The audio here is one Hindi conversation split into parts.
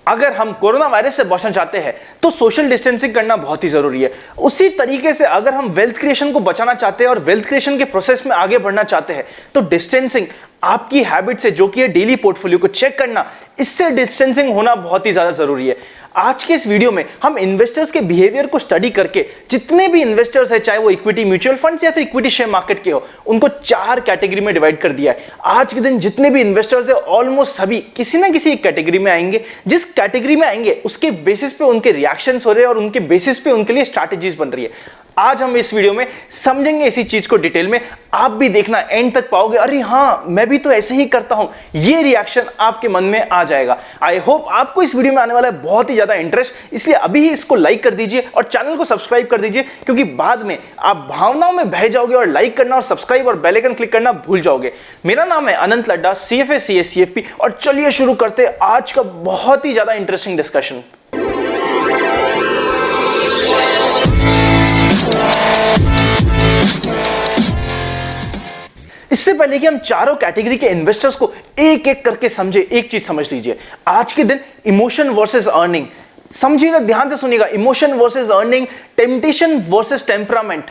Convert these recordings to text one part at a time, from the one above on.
अगर हम कोरोना वायरस से बचना चाहते हैं तो सोशल डिस्टेंसिंग करना बहुत ही जरूरी है। उसी तरीके से अगर हम वेल्थ क्रिएशन को बचाना चाहते हैं और वेल्थ क्रिएशन के प्रोसेस में आगे बढ़ना चाहते हैं तो डिस्टेंसिंग आपकी हैबिट से, जो कि है डेली पोर्टफोलियो को चेक करना, इससे डिस्टेंसिंग होना बहुत ही ज्यादा जरूरी है। आज के इस वीडियो में हम इन्वेस्टर्स के बिहेवियर को स्टडी करके जितने भी इन्वेस्टर्स हैं, चाहे वो इक्विटी म्यूचुअल फंड्स या फिर इक्विटी शेयर मार्केट के हो, उनको 4 कैटेगरी में डिवाइड कर दिया है। आज के दिन जितने भी इन्वेस्टर्स हैं ऑलमोस्ट सभी किसी ना किसी एक कैटेगरी में आएंगे। जिस कैटेगरी में आएंगे उसके बेसिस पे उनके रिएक्शंस हो रहे हैं और उनके बेसिस पे उनके लिए स्ट्रैटेजीज बन रही है। आज हम इस वीडियो में समझेंगे इसी चीज को डिटेल में। आप भी देखना, एंड तक पाओगे, अरे हाँ मैं भी तो ऐसे ही करता हूं, ये रिएक्शन आपके मन में आ जाएगा। आई होप आपको इस वीडियो में आने वाला है बहुत ही ज्यादा इंटरेस्ट, इसलिए अभी ही इसको लाइक कर दीजिए और चैनल को सब्सक्राइब कर दीजिए, क्योंकि बाद में आप भावनाओं में बह जाओगे और लाइक करना और सब्सक्राइब और बेल आइकन क्लिक करना भूल जाओगे। मेरा नाम है अनंत लड्डा, CFA CA CFP, और चलिए शुरू करते हैं आज का बहुत ही ज्यादा इंटरेस्टिंग डिस्कशन। इससे पहले कि हम चारों कैटेगरी के इन्वेस्टर्स को एक एक करके समझे, एक चीज समझ लीजिए। आज के दिन इमोशन वर्सेस अर्निंग, समझिएगा, ध्यान से सुनिएगा। Emotion versus earning, temptation versus temperament,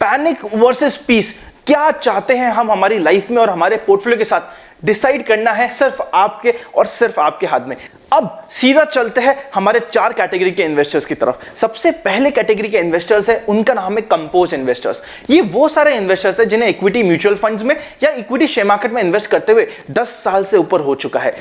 panic versus peace. क्या चाहते हैं हम हमारी लाइफ में और हमारे पोर्टफोलियो के साथ, डिसाइड करना है सिर्फ आपके और सिर्फ आपके हाथ में। अब सीधा चलते हैं हमारे 4 कैटेगरी के इन्वेस्टर्स की तरफ। सबसे पहले कैटेगरी के इन्वेस्टर्स है, उनका नाम है कंपोज इन्वेस्टर्स। ये वो सारे इन्वेस्टर्स हैं जिन्हें इक्विटी म्यूचुअल फंड्स में या इक्विटी शेयर मार्केट में इन्वेस्ट करते हुए 10 साल से ऊपर हो चुका है।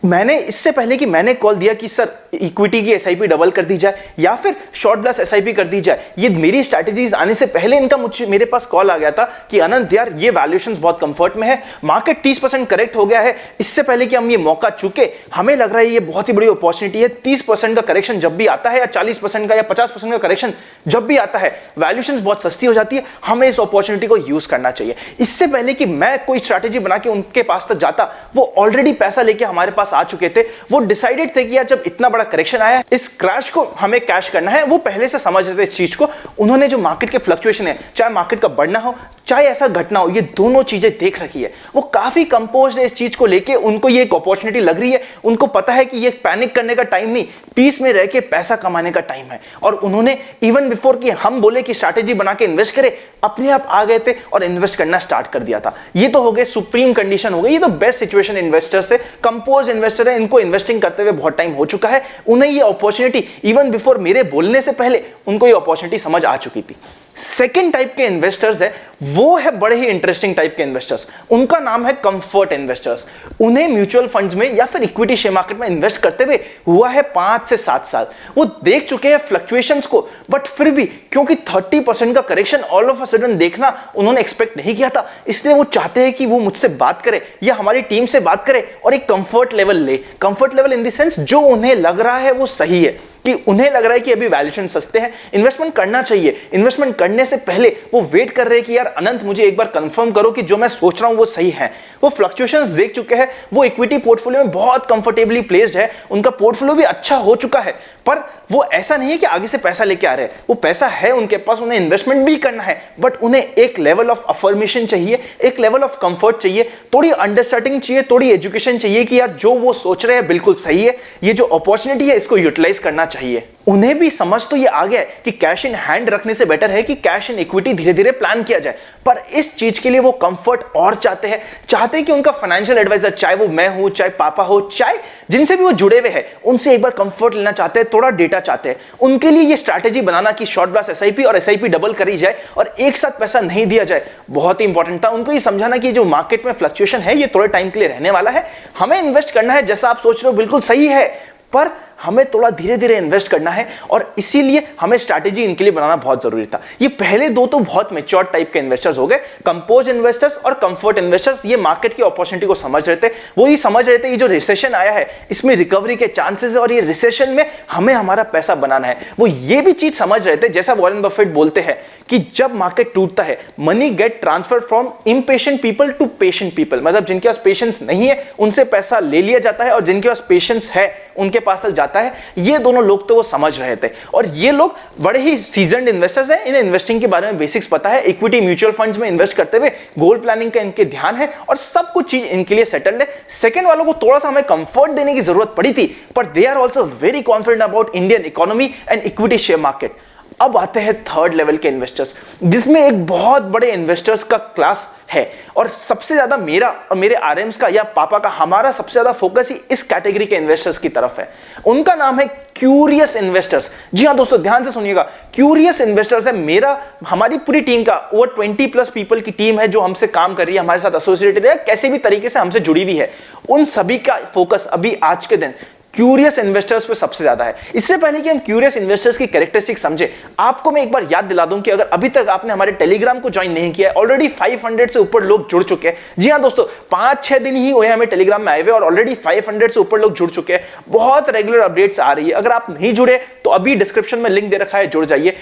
मैंने इससे पहले कि मैंने कॉल दिया कि सर इक्विटी की SIP डबल कर दी जाए या फिर शॉर्ट ब्लास्ट SIP कर दी जाए, ये मेरी स्ट्रैटेजीज आने से पहले इनका मेरे पास कॉल आ गया था कि अनंत यार ये वैल्यूएशंस बहुत कंफर्ट में है, मार्केट 30% करेक्ट हो गया है, इससे पहले कि हम ये मौका चूके, हमें लग रहा है ये बहुत ही बड़ी अपॉर्चुनिटी है। 30% का करेक्शन जब भी आता है या 40% का या 50% का करेक्शन जब भी आता है, वैल्यूएशंस बहुत सस्ती हो जाती है, हमें इस अपॉर्चुनिटी को यूज करना चाहिए। इससे पहले कि मैं कोई स्ट्रैटेजी बना के उनके पास तक जाता, वो ऑलरेडी पैसा लेके हमारे पास आ चुके थे। वो डिसाइडेड थे कि यार जब इतना बड़ा करेक्शन आया है, इस क्रैश को हमें कैश करना है। वो पहले से समझ रहे थे इस चीज को। उन्होंने जो मार्केट के फ्लक्चुएशन है, चाहे मार्केट का बढ़ना हो चाहे ऐसा घटना हो, ये दोनों चीजें देख रखी है। वो काफी कंपोज्ड है इस चीज को लेके। उनको ये एक अपॉर्चुनिटी लग रही है, उनको पता है कि ये पैनिक करने का टाइम नहीं, पीस में रह के पैसा कमाने का टाइम है। और उन्होंने इवन बिफोर कि हम बोले कि स्ट्रैटेजी बना के इन्वेस्ट करें, अपने आप आ गए थे और इन्वेस्ट करना स्टार्ट कर दिया था। ये तो हो गए सुप्रीम कंडीशन हो गई, ये तो बेस्ट सिचुएशन इन्वेस्टर्स से। कंपोज इन्वेस्टर है, इनको इन्वेस्टिंग करते हुए बहुत टाइम हो चुका है। उन्हें ये अपॉर्चुनिटी इवन बिफोर मेरे बोलने से पहले उनको ये अपॉर्चुनिटी समझ आ चुकी थी। सेकेंड टाइप के इन्वेस्टर्स है, वो है बड़े ही इंटरेस्टिंग टाइप के इन्वेस्टर्स। उनका नाम है कंफर्ट इन्वेस्टर्स। उन्हें म्यूचुअल फंड्स में या फिर इक्विटी शेयर मार्केट में इन्वेस्ट करते हुए हुआ है 5 से 7 साल। वो देख चुके हैं फ्लक्चुएशंस को, बट फिर भी क्योंकि 30% का correction all of a sudden देखना उन्होंने एक्सपेक्ट नहीं किया था, इसलिए वो चाहते हैं कि वो मुझसे बात करे या हमारी टीम से बात करे और एक कंफर्ट लेवल ले। Comfort level in the sense जो उन्हें लग रहा है वो सही है, कि उन्हें लग रहा है कि अभी वैल्यूएशन सस्ते हैं, इन्वेस्टमेंट करना चाहिए। इन्वेस्टमेंट करने से पहले वो वेट कर रहे हैं कि यार अनंत मुझे एक बार कंफर्म करो कि जो मैं सोच रहा हूं वो सही है। वो फ्लक्चुएशंस देख चुके हैं, वो इक्विटी पोर्टफोलियो में बहुत कंफर्टेबली प्लेस्ड है, उनका पोर्टफोलियो भी अच्छा हो चुका है। पर वो ऐसा नहीं है कि आगे से पैसा लेके आ रहे हैं, वो पैसा है उनके पास, उन्हें इन्वेस्टमेंट भी करना है, बट उन्हें एक लेवल ऑफ अफर्मेशन चाहिए, एक लेवल ऑफ कंफर्ट चाहिए, थोड़ी अंडरस्टैंडिंग चाहिए, थोड़ी एजुकेशन चाहिए कि यार जो वो सोच रहे हैं बिल्कुल सही है, ये जो अपॉर्चुनिटी है इसको यूटिलाइज करना चाहिए। उन्हें भी समझ तो ये आ गया है कि कैश इन हैंड रखने से बेटर है कि कैश इन इक्विटी धीरे धीरे प्लान किया जाए। पर इस चीज के लिए वो कंफर्ट और चाहते हैं कि उनका फाइनेंशियल एडवाइजर, चाहे वो मैं हूं, चाहे पापा हो, चाहे जिनसे भी वो जुड़े हुए हैं, उनसे एक बार कंफर्ट लेना चाहते हैं, थोड़ा डेटा चाहते हैं। उनके लिए ये स्ट्रैटेजी बनाना कि शॉर्ट ब्लास्ट SIP और SIP डबल करी जाए और एक साथ पैसा नहीं दिया जाए, बहुत ही इंपॉर्टेंट था। उनको ये समझाना कि जो मार्केट में फ्लक्चुएशन है ये थोड़े टाइम के लिए रहने वाला है, हमें इन्वेस्ट करना है, जैसा आप सोच रहे हो बिल्कुल सही है, पर हमें थोड़ा धीरे धीरे इन्वेस्ट करना है और इसीलिए हमें स्ट्रैटेजी इनके लिए बनाना बहुत जरूरी था। ये पहले दो तो बहुत मैच्योर टाइप के इन्वेस्टर्स हो गए, कंपोज इन्वेस्टर्स और कंफर्ट इन्वेस्टर्स। ये मार्केट की अपॉर्चुनिटी को समझ रहे थे, वो ही समझ रहे थे ये जो रिसेशन आया है इसमें रिकवरी के चांसेस है और ये रिसेशन में हमें हमारा पैसा बनाना है। वो ये भी चीज समझ रहे थे, जैसा वॉरेन बफेट बोलते हैं कि जब मार्केट टूटता है, money get transfer from impatient people to patient people. मतलब जिनके पास पेशेंस नहीं है उनसे पैसा ले लिया जाता है और जिनके पास पेशेंस है उनके पास तक जाता जाता है, ये दोनों लोग तो वो समझ रहे थे। और ये लोग बड़े ही सीजन्ड इन्वेस्टर्स हैं, इन्हें इन्वेस्टिंग के बारे में बेसिक्स पता है, इक्विटी म्यूचुअल फंड्स में इन्वेस्ट करते हुए गोल प्लानिंग का इनके ध्यान है और सब कुछ चीज इनके लिए सेटल्ड है। सेकंड वालों को थोड़ा सा हमें कंफर्ट देने की जरूरत पड़ी थी, पर they are also very confident about Indian economy and equity share market. अब आते हैं थर्ड लेवल के इन्वेस्टर्स, जिसमें एक बहुत बड़े इन्वेस्टर्स का क्लास है और सबसे ज्यादा मेरा और मेरे आरएम्स का या पापा का, हमारा सबसे ज्यादा फोकस ही इस कैटेगरी के इन्वेस्टर्स की तरफ है। उनका नाम है क्यूरियस इन्वेस्टर्स। जी हां दोस्तों, ध्यान से सुनिएगा, क्यूरियस इन्वेस्टर्स है हमारी पूरी टीम का ओवर 20+ पीपल की टीम है जो हमसे काम कर रही है, हमारे साथ एसोसिएटेड है, कैसे भी तरीके से हमसे जुड़ी हुई है। उन सभी का फोकस अभी आज के दिन क्यूरियस इन्वेस्टर्स पे सबसे ज्यादा है। इससे पहले कि हम क्यूरियस इन्वेस्टर्स की कैरेक्टरिस्टिक समझे, आपको मैं एक बार याद दिला दूं कि अगर अभी तक आपने हमारे टेलीग्राम को ज्वाइन नहीं किया है, ऑलरेडी 500 से ऊपर लोग जुड़ चुके हैं। जी हां दोस्तों, 5-6 दिन ही हुए हमें टेलीग्राम में आए हुए और ऑलरेडी 500 से ऊपर लोग जुड़ चुके हैं। बहुत रेगुलर अपडेट्स आ रही है। अगर आप नहीं जुड़े तो अभी डिस्क्रिप्शन में लिंक दे रखा है, जुड़ जाइए।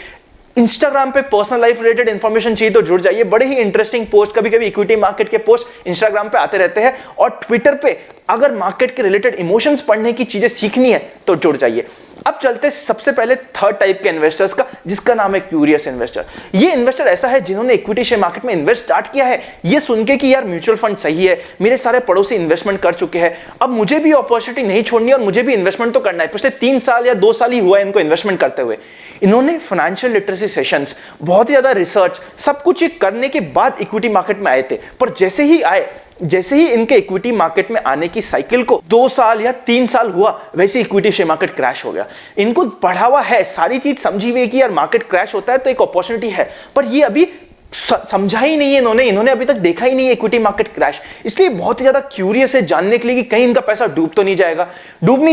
इंस्टाग्राम पे पर्सनल लाइफ रिलेटेड इंफॉर्मेशन चाहिए तो जुड़ जाइए। बड़े ही इंटरेस्टिंग पोस्ट, कभी कभी इक्विटी मार्केट के पोस्ट इंस्टाग्राम पे आते रहते हैं। और ट्विटर पे अगर मार्केट के रिलेटेड इमोशंस पढ़ने की चीजें सीखनी है तो जुड़ जाइए। अब चलते सबसे पहले थर्ड टाइप के इन्वेस्टर्स का, जिसका नाम है क्यूरियस इन्वेस्टर। ये इन्वेस्टर ऐसा है जिन्होंने इक्विटी शेयर मार्केट में इन्वेस्ट स्टार्ट किया है ये सुन के कि यार म्यूचुअल फंड सही है, मेरे सारे पड़ोसी इन्वेस्टमेंट कर चुके हैं, अब मुझे भी अपॉर्चुनिटी नहीं छोड़नी और मुझे भी इन्वेस्टमेंट तो करना है। पिछले 3 साल या 2 साल ही हुआ है इनको इन्वेस्टमेंट करते हुए। इन्होंने फाइनेंशियल लिटरेसी सेशंस, बहुत ही ज्यादा रिसर्च, सब कुछ करने के बाद इक्विटी मार्केट में आए थे। पर जैसे ही इनके इक्विटी मार्केट में आने की साइकिल को 2 साल या 3 साल हुआ, वैसे इक्विटी शेयर मार्केट क्रैश हो गया। इनको पढ़ा हुआ है, सारी चीज समझी हुई कि यार मार्केट क्रैश होता है तो एक अपॉर्चुनिटी है, पर ये अभी समझा ही नहीं है इन्होंने अभी तक देखा ही नहीं है इक्विटी मार्केट क्रैश। इसलिए बहुत ही ज्यादा क्यूरियस है जानने के लिए कि कहीं इनका पैसा डूब नहीं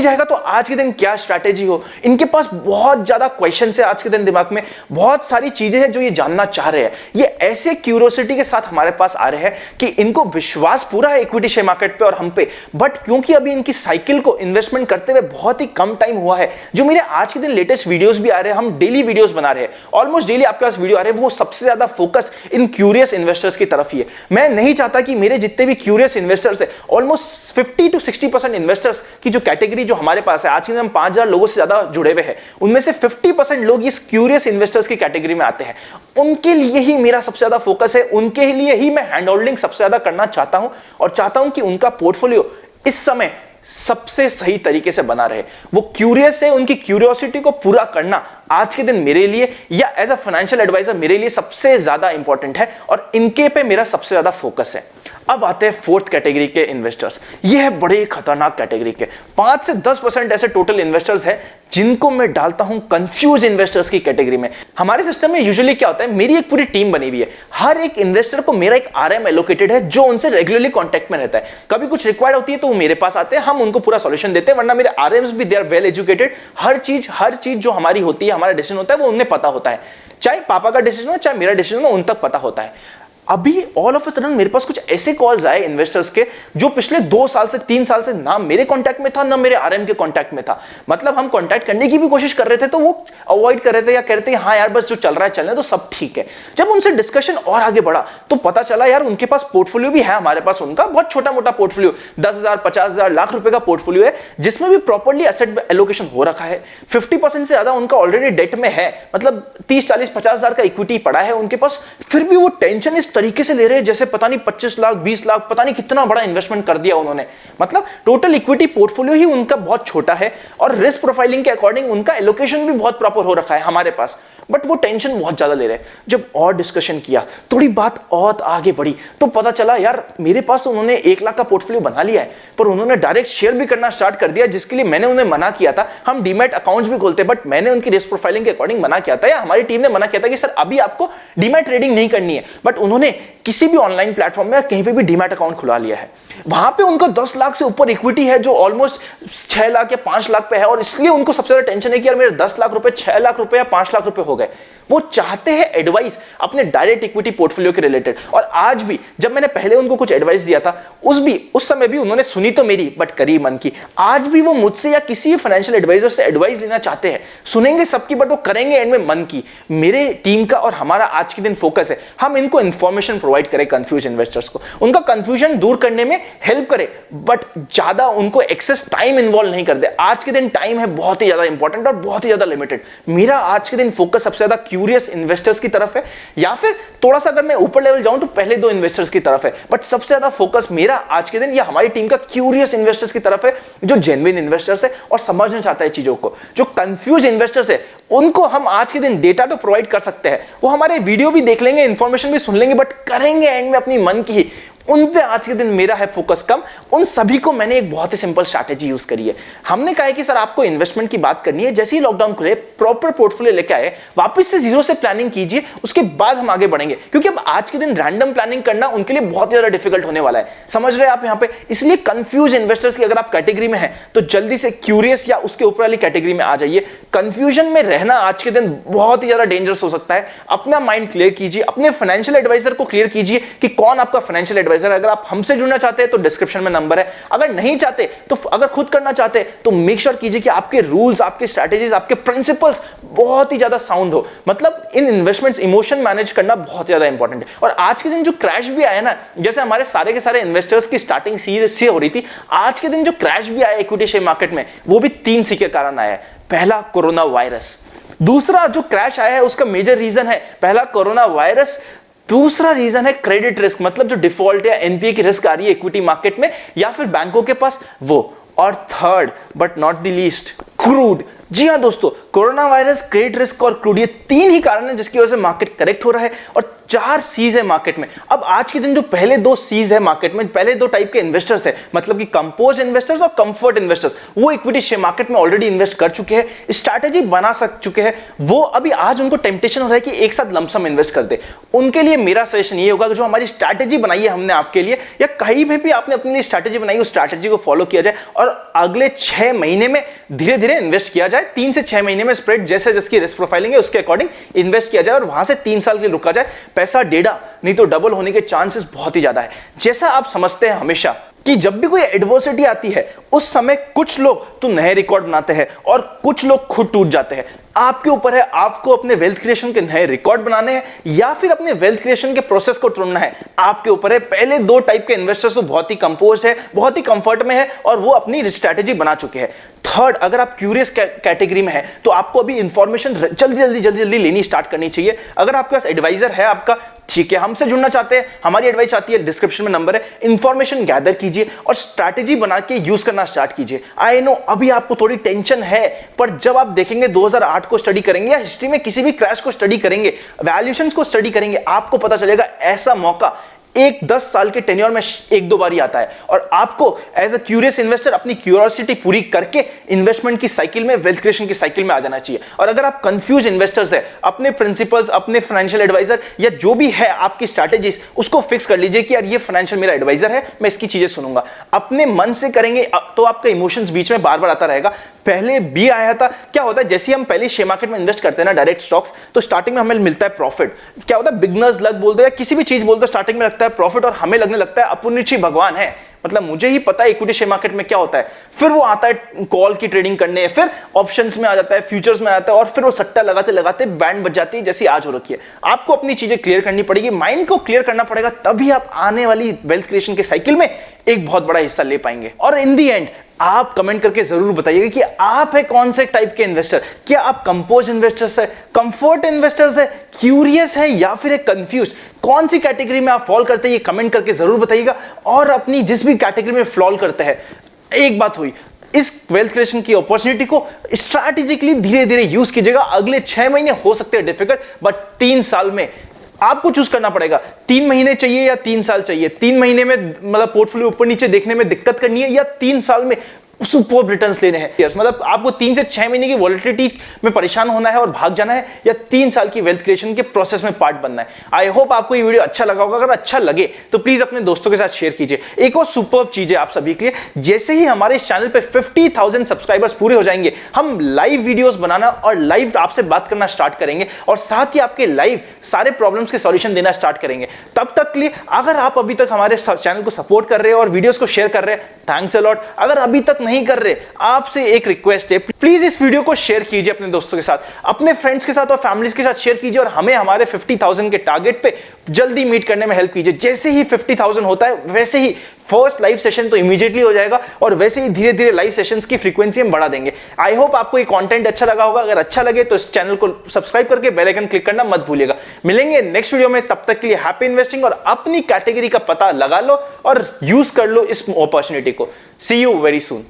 जाएगा तो आज के दिन क्या स्ट्रैटेजी हो। इनके पास बहुत ज्यादा क्वेश्चन है आज के दिन दिमाग में, बहुत सारी चीजें हैं जो ये जानना चाह रहे हैं। ये ऐसे क्यूरियोसिटी के साथ हमारे पास आ रहे हैं कि इनको विश्वास पूरा है इक्विटी शेयर मार्केट पे और हम पे, बट क्योंकि अभी इनकी साइकिल को इन्वेस्टमेंट करते हुए बहुत ही कम टाइम हुआ है, जो मेरे आज के दिन लेटेस्ट वीडियोस भी आ रहे हैं, हम डेली वीडियोस बना रहे हैं, ऑलमोस्ट डेली आपके पास वीडियो आ रहे हैं, वो सबसे ज्यादा फोकस इन क्यूरियस इन्वेस्टर्स की तरफ ही है। मैं नहीं चाहता कि मेरे जितने भी क्यूरियस इन्वेस्टर्स है, ऑलमोस्ट 50 to 60% इन्वेस्टर्स की जो कैटेगरी जो हमारे पास है, आज के दिन हम 5000 लोगों से ज्यादा जुड़े हुए हैं, उनमें से 50% लोग इस क्यूरियस इन्वेस्टर्स की कैटेगरी में आते हैं। उनके लिए ही मेरा सबसे ज्यादा फोकस है, उनके लिए ही मैं हैंड होल्डिंग सबसे ज्यादा करना चाहता हूं और चाहता हूं कि उनका पोर्टफोलियो इस समय सबसे सही तरीके से बना रहे। वो क्यूरियस है, उनकी क्यूरियोसिटी को पूरा करना आज के दिन मेरे लिए या एज अ फाइनेंशियल एडवाइजर मेरे लिए सबसे ज्यादा इंपॉर्टेंट है और इनके पे मेरा सबसे ज्यादा फोकस है। अब आते हैं फोर्थ कैटेगरी के इन्वेस्टर्स। ये है बड़े खतरनाक कैटेगरी के 5 से 10% ऐसे टोटल इन्वेस्टर्स हैं जिनको मैं डालता हूं कंफ्यूज इन्वेस्टर्स की कैटेगरी में। हमारे सिस्टम में यूजुअली क्या होता है, मेरी एक पूरी टीम बनी हुई है, हर एक इन्वेस्टर को मेरा एक आरएम एलोकेटेड है जो उनसे रेगुलरली कांटेक्ट में रहता है। कभी कुछ रिक्वायर्ड होती है तो वो मेरे पास आते हैं, हम उनको पूरा सॉल्यूशन देते हैं, वरना मेरे आरएम्स भी दे आर वेल एजुकेटेड। हर चीज जो हमारी होती है, हमारा डिसीजन होता है, वो उन्हें पता होता है, चाहे पापा का डिसीजन हो चाहे मेरा डिसीजन हो, उन तक पता होता है। अभी ऑल ऑफ अ सडन मेरे पास कुछ ऐसे कॉल्स आए इन्वेस्टर्स के जो पिछले 2 साल से 3 साल से ना मेरे कांटेक्ट में था ना मेरे आरएम के कांटेक्ट में था। मतलब हम कांटेक्ट करने की भी कोशिश कर रहे थे तो वो अवॉइड कर रहे थे या कहते हैं हाँ यार बस जो चल रहा है चलने तो सब ठीक है। जब उनसे डिस्कशन और आगे बढ़ा तो पता चला यार उनके पास पोर्टफोलियो भी है, हमारे पास उनका बहुत छोटा मोटा पोर्टफोलियो 10,000 50,000 लाख रुपए का पोर्टफोलियो है जिसमें भी प्रॉपर्ली एसेट एलोकेशन हो रखा है। 50% से ज्यादा उनका ऑलरेडी डेट में है, मतलब 30 40 50,000 का इक्विटी पड़ा है उनके पास। फिर भी वो टेंशन इस तरीके से ले रहे हैं जैसे पता नहीं 25 लाख 20 लाख पता नहीं कितना बड़ा इन्वेस्टमेंट कर दिया उन्होंने। मतलब टोटल इक्विटी पोर्टफोलियो ही उनका बहुत छोटा है और रिस्क प्रोफाइलिंग के अकॉर्डिंग उनका एलोकेशन भी बहुत प्रॉपर हो रखा है हमारे पास, बट वो टेंशन बहुत ज्यादा ले रहे हैं। जब और डिस्कशन किया, थोड़ी बात और आगे बढ़ी तो पता चला यार मेरे पास तो उन्होंने 1 लाख का पोर्टफोलियो बना लिया है, पर उन्होंने डायरेक्ट शेयर भी करना स्टार्ट कर दिया जिसके लिए मैंने उन्हें मना किया था। हम डीमैट अकाउंट्स भी खोलते, बट मैंने उनकी रिस्क प्रोफाइलिंग के अकॉर्डिंग मना किया था या हमारी टीम ने मना किया था कि सर अभी आपको डीमैट ट्रेडिंग नहीं करनी है, बट उन्होंने किसी भी ऑनलाइन प्लेटफॉर्म में कहीं पे भी डीमैट अकाउंट खुला लिया है। वहां पे उनका 10 लाख से ऊपर इक्विटी है जो ऑलमोस्ट 6 लाख या 5 लाख पे है और इसलिए उनको सबसे ज्यादा टेंशन है कि यार मेरे 10 लाख रुपए 6 लाख रुपए या 5 लाख रुपए हो हो गए। वो चाहते हैं एडवाइस अपने डायरेक्ट इक्विटी पोर्टफोलियो के रिलेटेड। और आज भी जब मैंने पहले उनको कुछ एडवाइस दिया था, उस समय भी उन्होंने सुनी तो मेरी, बट करी मन की। आज भी वो मुझसे या किसी फाइनेंशियल एडवाइजर से एडवाइस लेना चाहते हैं, सुनेंगे सबकी बट वो करेंगे एंड में मन की। मेरे टीम का और हमारा आज के दिन फोकस है हम इनको इंफॉर्मेशन प्रोवाइड करें कंफ्यूज इन्वेस्टर्स को, उनका कंफ्यूजन दूर करने में हेल्प करें, बट ज्यादा उनको एक्सेस टाइम इन्वॉल्व नहीं कर दे। आज के दिन टाइम है बहुत ही ज्यादा इंपॉर्टेंट और बहुत ही ज्यादा लिमिटेड। मेरा आज के दिन फोकस सबसे ज्यादा क्यूरियस इन्वेस्टर्स की तरफ है, या फिर थोड़ा सा अगर मैं ऊपर लेवल जाऊं तो पहले दो इन्वेस्टर्स की तरफ है, बट सबसे ज्यादा फोकस मेरा आज के दिन या हमारी टीम का क्यूरियस इन्वेस्टर्स की तरफ है, जो जेन्युइन इन्वेस्टर्स है और समझना चाहता है चीजों को। जो कंफ्यूज इन्वेस्टर्स है उनको हम आज के दिन डेटा तो प्रोवाइड कर सकते हैं, वो हमारे वीडियो भी देख लेंगे, इंफॉर्मेशन भी सुन लेंगे, बट करेंगे एंड में अपनी मन की। उन पे आज के दिन मेरा है फोकस कम। उन सभी को मैंने एक बहुत ही सिंपल स्ट्रैटेजी यूज करी है। हमने कहा है कि सर आपको इन्वेस्टमेंट की बात करनी है, जैसे ही लॉकडाउन खुले प्रॉपर पोर्टफोलियो लेके आए, वापस से जीरो से प्लानिंग कीजिए, उसके बाद हम आगे बढ़ेंगे। क्योंकि अब आज के दिन रैंडम प्लानिंग करना उनके लिए बहुत ज्यादा डिफिकल्ट होने वाला है, समझ रहे हैं आप यहाँ पे। इसलिए कंफ्यूज इन्वेस्टर्स की अगर आप कैटेगरी में हैं तो जल्दी से क्यूरियस या उसके ऊपर वाली कैटेगरी में आ जाइए। कंफ्यूजन में रहना आज के दिन बहुत ही ज्यादा डेंजरस हो सकता है। अपना माइंड क्लियर कीजिए, अपने फाइनेंशियल एडवाइजर को क्लियर कीजिए कि कौन आपका फाइनेंशियल एडवाइजर है। अगर आप हमसे जुड़ना चाहते हैं तो डिस्क्रिप्शन में नंबर है, अगर नहीं चाहते तो अगर खुद करना चाहते हैं तो मेक श्योर कीजिए कि आपके रूल्स, आपके स्ट्रैटेजीज, आपके प्रिंसिपल्स बहुत ही ज्यादा साउंड हो। मतलब इन इन्वेस्टमेंट्स इमोशन मैनेज करना बहुत ज्यादा इंपॉर्टेंट है। और आज के दिन जो क्रैश भी आया ना, जैसे हमारे सारे के सारे इन्वेस्टर्स की स्टार्टिंग सी हो रही थी, आज के दिन जो क्रैश भी आया इक्विटी शेयर मार्केट में, वो भी 3 सी के कारण आया है। पहला कोरोना वायरस, दूसरा जो क्रैश आया है उसका मेजर रीजन है पहला कोरोना वायरस, दूसरा रीजन है क्रेडिट रिस्क, मतलब जो डिफॉल्ट या एनपीए की रिस्क आ रही है इक्विटी मार्केट में या फिर बैंकों के पास, वो। और third but not the least, crude. जी हाँ दोस्तों, कोरोना वायरस, क्रेडिट रिस्क और क्रूड, ये 3 ही कारण है जिसकी वजह से मार्केट करेक्ट हो रहा है। और 4 सीज है मार्केट में। अब आज के दिन जो पहले 2 सीज है मार्केट में, पहले 2 टाइप के इन्वेस्टर्स है, मतलब कि कंपोज इन्वेस्टर्स और कंफर्ट इन्वेस्टर्स, वो इक्विटी शेयर मार्केट में ऑलरेडी इन्वेस्ट कर चुके हैं, स्ट्रैटेजी बना चुके हैं। वो अभी आज उनको टेम्पटेशन हो रहा है कि एक साथ लमसम इन्वेस्ट कर दे। उनके लिए मेरा सजेशन ये होगा कि जो हमारी स्ट्रैटेजी बनाई है हमने आपके लिए, या कहीं भी आपने अपने लिए स्ट्रैटेजी बनाई, उस स्ट्रैटेजी को फॉलो किया जाए और अगले 6 महीने में धीरे धीरे इन्वेस्ट किया जाए। 3 से 6 महीने में स्प्रेड जैसे जिसकी रिस्क प्रोफाइलिंग है उसके अकॉर्डिंग इन्वेस्ट किया जाए और वहां से 3 साल के लिए रुका जाए। पैसा डेढ़ा नहीं तो डबल होने के चांसेस बहुत ही ज्यादा है। जैसा आप समझते हैं हमेशा कि जब भी कोई एडवर्सिटी आती है उस समय कुछ लोग तो नए रिकॉर्ड बनाते हैं और कुछ लोग खुद टूट जाते हैं। आपके ऊपर है, आपको अपने वेल्थ क्रिएशन के नए रिकॉर्ड बनाने हैं या फिर अपने वेल्थ क्रिएशन के प्रोसेस को तोड़ना है, आपके ऊपर है। पहले 2 टाइप के इन्वेस्टर्स तो बहुत ही कंपोज है, बहुत ही कंफर्ट में है और वो अपनी स्ट्रैटेजी बना चुके हैं। थर्ड, अगर आप क्यूरियस कैटेगरी में है तो आपको अभी इंफॉर्मेशन जल्दी लेनी स्टार्ट करनी चाहिए। अगर आपके पास एडवाइजर है आपका, ठीक है, हमसे जुड़ना चाहते हैं, हमारी एडवाइस आती है, डिस्क्रिप्शन में नंबर है, इंफॉर्मेशन गैदर कीजिए और स्ट्रैटेजी बना के यूज करना स्टार्ट कीजिए। आई नो अभी आपको थोड़ी टेंशन है, पर जब आप देखेंगे 2008 को स्टडी करेंगे या हिस्ट्री में किसी भी क्रैश को स्टडी करेंगे, वैल्यूएशंस को स्टडी करेंगे, आपको पता चलेगा ऐसा मौका एक 10 साल के टेन्योर में 1-2 बार ही आता है। और आपको एज अ क्यूरियस इन्वेस्टर अपनी क्यूरियोसिटी पूरी करके इन्वेस्टमेंट की साइकिल में, वेल्थ क्रिएशन की साइकिल में आ जाना चाहिए। और अगर आप कंफ्यूज इन्वेस्टर्स है, अपने प्रिंसिपल्स, अपने फाइनेंशियल एडवाइजर या जो भी है आपकी स्ट्रैटेजीज, उसको फिक्स कर लीजिए कि यार ये फाइनेंशियल मेरा एडवाइजर है, मैं इसकी चीजें सुनूंगा। अपने मन से करेंगे तो आपका इमोशंस बीच में बार बार आता रहेगा। पहले भी आया था, क्या होता है जैसे हम पहले शेयर मार्केट में इन्वेस्ट करते हैं ना, डायरेक्ट स्टॉक्स, तो स्टार्टिंग में हमें मिलता है प्रॉफिट। क्या होता है, बिगनर्स लक बोल दो या किसी भी चीज बोल दो, स्टार्टिंग में लगता है प्रॉफिट और हमें लगने लगता है अपुनिची भगवान है, मतलब मुझे ही पता है इक्विटी शेयर मार्केट में क्या होता है। फिर वो आता है कॉल की ट्रेडिंग करने, फिर ऑप्शंस में आ जाता है, फ्यूचर्स में आता है, और फिर वो सट्टा लगाते लगाते बैंड बज जाती है जैसी आज हो रखी है। आपको अपनी चीजें क्लियर करनी पड़ेगी, माइंड को क्लियर करना पड़ेगा, तभी आप आने वाली वेल्थ क्रिएशन के साइकिल में एक बहुत बड़ा हिस्सा ले पाएंगे। और इन दी एंड आप कमेंट करके जरूर बताइएगा कि आप है कौन से टाइप के इन्वेस्टर। क्या आप कंपोज इन्वेस्टर्स है, कंफर्ट इन्वेस्टर्स है, क्यूरियस है या फिर कंफ्यूज, कौन सी कैटेगरी में आप फॉल करते हैं, ये कमेंट करके जरूर बताइएगा। और अपनी जिस भी कैटेगरी में फॉल करते हैं, एक बात हुई, इस वेल्थ क्रिएशन की अपॉर्चुनिटी को स्ट्रैटेजिकली धीरे धीरे यूज कीजिएगा। अगले 6 महीने हो सकते हैं डिफिकल्ट, बट 3 साल में आपको चूज करना पड़ेगा, 3 महीने चाहिए या 3 साल चाहिए। 3 महीने में मतलब पोर्टफोलियो ऊपर नीचे देखने में दिक्कत करनी है, या 3 साल में सुपर रिटर्न्स लेने हैं। मतलब आपको 3 से 6 महीने की वॉलिटिलिटी में परेशान होना है और भाग जाना है, या 3 साल की वेल्थ क्रिएशन के प्रोसेस में पार्ट बनना है। आई होप आपको ये वीडियो अच्छा लगा होगा। अगर अच्छा लगे तो प्लीज अपने दोस्तों के साथ शेयर कीजिए। एक और सुपर चीज है आप सभी के लिए, जैसे ही हमारे इस चैनल पे 50,000 सब्सक्राइबर्स पूरे हो जाएंगे, हम लाइव वीडियोस बनाना और लाइव आपसे बात करना स्टार्ट करेंगे, और साथ ही आपके लाइव सारे प्रॉब्लम्स के सॉल्यूशन देना स्टार्ट करेंगे। तब तक के लिए अगर आप अभी तक हमारे चैनल को सपोर्ट कर रहे हैं और वीडियोस को शेयर कर रहे हैं, थैंक्स अ लॉट। अगर अभी तक नहीं कर रहे, आपसे एक रिक्वेस्ट है, प्लीज इस वीडियो को शेयर कीजिए अपने दोस्तों के साथ, अपने फ्रेंड्स के साथ और फैमिलीज के साथ शेयर कीजिए, और हमें हमारे 50,000 के टारगेट पे जल्दी मीट करने में हेल्प कीजिए। जैसे ही 50,000 होता है, वैसे ही फर्स्ट लाइव सेशन तो इमीडिएटली हो जाएगा, और वैसे ही धीरे धीरे लाइव सेशंस की फ्रीक्वेंसी हम बढ़ा देंगे। आई होप आपको ये कंटेंट अच्छा लगा होगा। अगर अच्छा लगे तो इस चैनल को सब्सक्राइब करके बेल आइकन क्लिक करना मत भूलिएगा। मिलेंगे नेक्स्ट वीडियो में, तब तक के लिए हैप्पी इन्वेस्टिंग, और अपनी कैटेगरी का पता लगा लो और यूज कर लो इस अपॉर्चुनिटी को। सी यू वेरी सून।